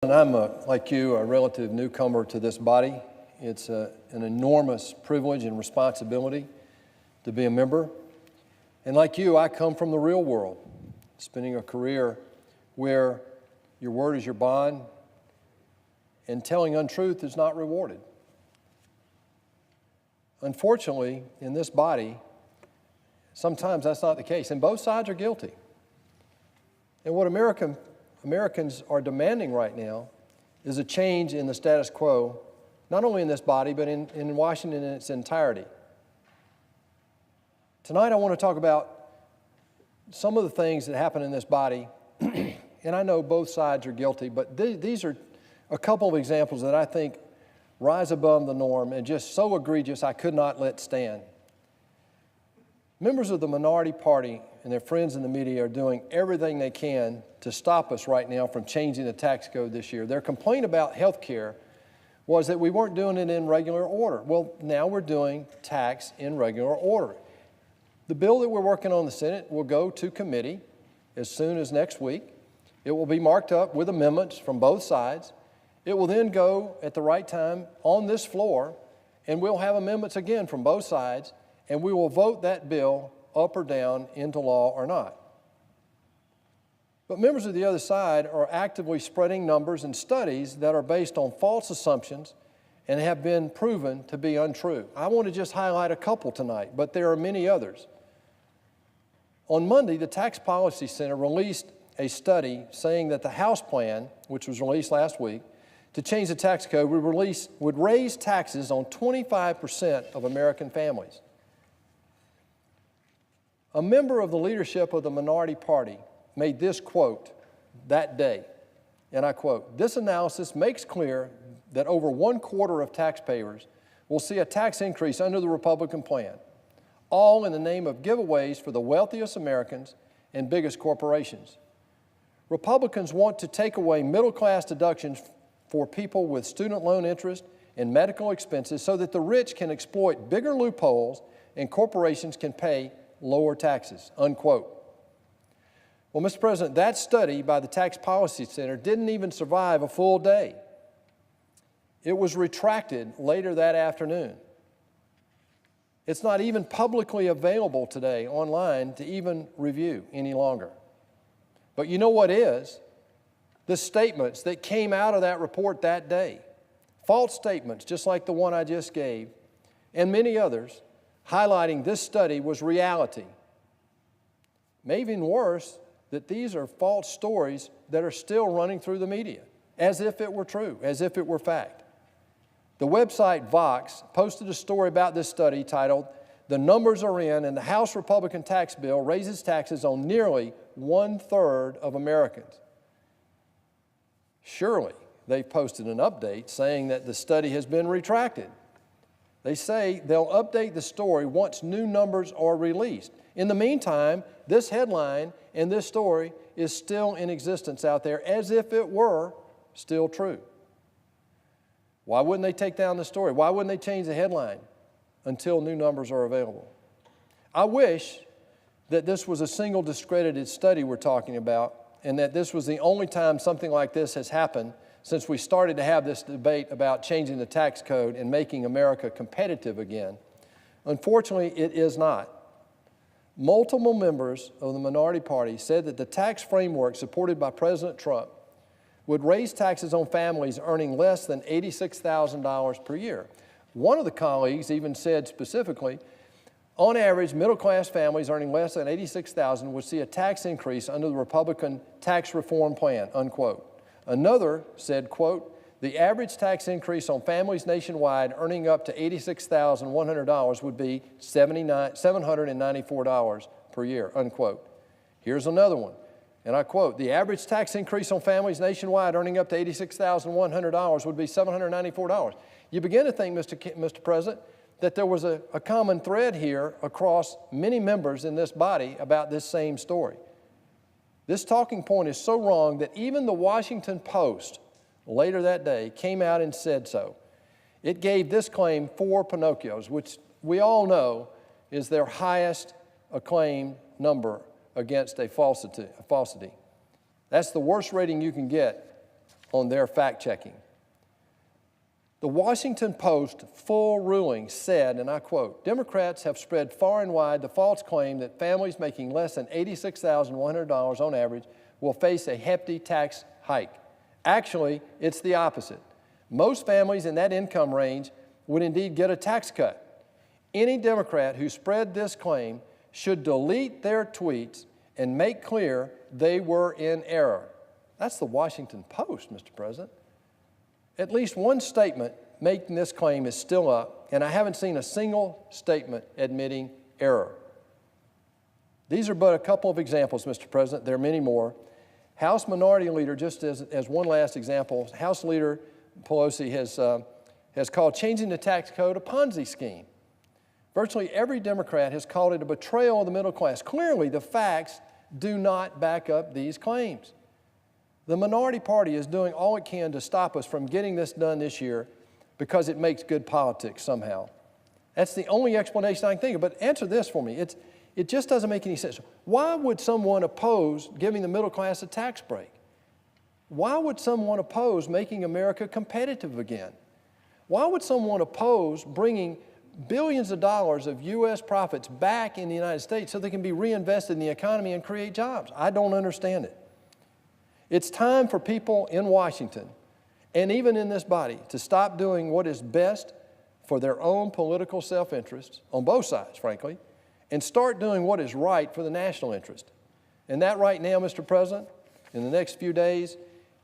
And I'm, like you, a relative newcomer to this body. It's an enormous privilege and responsibility to be a member. And like you, I come from the real world, spending a career where your word is your bond and telling untruth is not rewarded. Unfortunately, in this body, sometimes that's not the case, and both sides are guilty. And what Americans are demanding right now is a change in the status quo, not only in this body, but in Washington in its entirety. Tonight I want to talk about some of the things that happen in this body, and I know both sides are guilty, but these are a couple of examples that I think rise above the norm and just so egregious I could not let stand. Members of the minority party and their friends in the media are doing everything they can to stop us right now from changing the tax code this year. Their complaint about health care was that we weren't doing it in regular order. Well, now we're doing tax in regular order. The bill that we're working on in the Senate will go to committee as soon as next week. It will be marked up with amendments from both sides. It will then go at the right time on this floor, and we'll have amendments again from both sides, and we will vote that bill up or down into law or not. But members of the other side are actively spreading numbers and studies that are based on false assumptions and have been proven to be untrue. I want to just highlight a couple tonight, but there are many others. On Monday, the Tax Policy Center released a study saying that the House plan, which was released last week, to change the tax code would raise taxes on 25% of American families. A member of the leadership of the minority party made this quote that day, and I quote, "This analysis makes clear that over 1/4 of taxpayers will see a tax increase under the Republican plan, all in the name of giveaways for the wealthiest Americans and biggest corporations. Republicans want to take away middle-class deductions for people with student loan interest and medical expenses so that the rich can exploit bigger loopholes and corporations can pay lower taxes," unquote. Well, Mr. President, that study by the Tax Policy Center didn't even survive a full day. It was retracted later that afternoon. It's not even publicly available today online to even review any longer. But you know what is? The statements that came out of that report that day, false statements just like the one I just gave, and many others, highlighting this study was reality. Maybe even worse, that these are false stories that are still running through the media, as if it were true, as if it were fact. The website Vox posted a story about this study titled, "The Numbers Are In, and the House Republican Tax Bill Raises Taxes on Nearly 1/3 of Americans." Surely they've posted an update saying that the study has been retracted. They say they'll update the story once new numbers are released. In the meantime, this headline and this story is still in existence out there as if it were still true. Why wouldn't they take down the story? Why wouldn't they change the headline until new numbers are available? I wish that this was a single discredited study we're talking about and that this was the only time something like this has happened since we started to have this debate about changing the tax code and making America competitive again. Unfortunately, it is not. Multiple members of the minority party said that the tax framework supported by President Trump would raise taxes on families earning less than $86,000 per year. One of the colleagues even said specifically, on average, middle-class families earning less than $86,000 would see a tax increase under the Republican tax reform plan, unquote. Another said, quote, "The average tax increase on families nationwide earning up to $86,100 would be $794 per year," unquote. Here's another one, and I quote, "The average tax increase on families nationwide earning up to $86,100 would be $794. You begin to think, Mr. President, that there was a common thread here across many members in this body about this same story. This talking point is so wrong that even the Washington Post later that day came out and said so. It gave this claim 4 Pinocchios, which we all know is their highest acclaimed number against a falsity. That's the worst rating you can get on their fact-checking. The Washington Post full ruling said, and I quote, "Democrats have spread far and wide the false claim that families making less than $86,100 on average will face a hefty tax hike. Actually, it's the opposite. Most families in that income range would indeed get a tax cut. Any Democrat who spread this claim should delete their tweets and make clear they were in error." That's the Washington Post, Mr. President. At least one statement making this claim is still up, and I haven't seen a single statement admitting error. These are but a couple of examples, Mr. President. There are many more. House Minority Leader, just as one last example, House Leader Pelosi has called changing the tax code a Ponzi scheme. Virtually every Democrat has called it a betrayal of the middle class. Clearly, the facts do not back up these claims. The minority party is doing all it can to stop us from getting this done this year because it makes good politics somehow. That's the only explanation I can think of. But answer this for me. It just doesn't make any sense. Why would someone oppose giving the middle class a tax break? Why would someone oppose making America competitive again? Why would someone oppose bringing billions of dollars of U.S. profits back in the United States so they can be reinvested in the economy and create jobs? I don't understand it. It's time for people in Washington and even in this body to stop doing what is best for their own political self-interest, on both sides, frankly, and start doing what is right for the national interest. And that right now, Mr. President, in the next few days,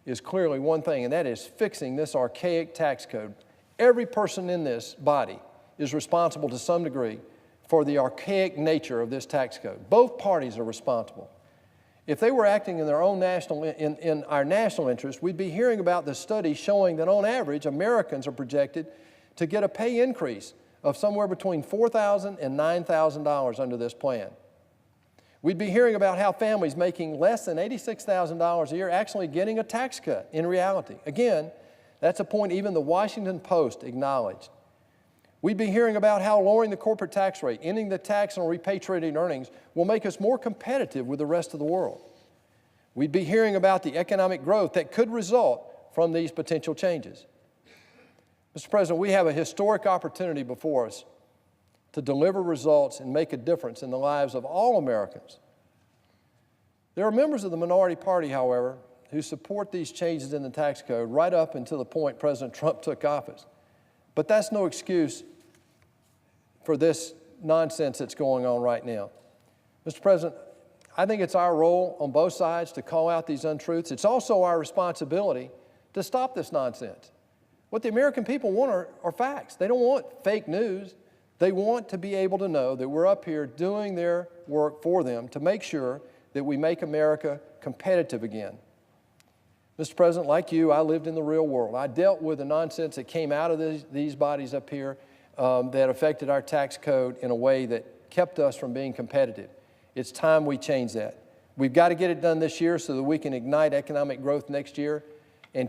is clearly one thing, and that is fixing this archaic tax code. Every person in this body is responsible to some degree for the archaic nature of this tax code. Both parties are responsible. If they were acting in their own in our national interest, we'd be hearing about the study showing that on average, Americans are projected to get a pay increase of somewhere between $4,000 and $9,000 under this plan. We'd be hearing about how families making less than $86,000 a year actually getting a tax cut in reality. Again, that's a point even the Washington Post acknowledged. We'd be hearing about how lowering the corporate tax rate, ending the tax on repatriated earnings, will make us more competitive with the rest of the world. We'd be hearing about the economic growth that could result from these potential changes. Mr. President, we have a historic opportunity before us to deliver results and make a difference in the lives of all Americans. There are members of the minority party, however, who support these changes in the tax code right up until the point President Trump took office. But that's no excuse for this nonsense that's going on right now. Mr. President, I think it's our role on both sides to call out these untruths. It's also our responsibility to stop this nonsense. What the American people want are facts. They don't want fake news. They want to be able to know that we're up here doing their work for them to make sure that we make America competitive again. Mr. President, like you, I lived in the real world. I dealt with the nonsense that came out of these bodies up here that affected our tax code in a way that kept us from being competitive. It's time we change that. We've got to get it done this year so that we can ignite economic growth next year and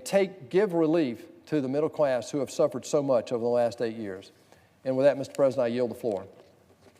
give relief to the middle class who have suffered so much over the last 8 years. And with that, Mr. President, I yield the floor.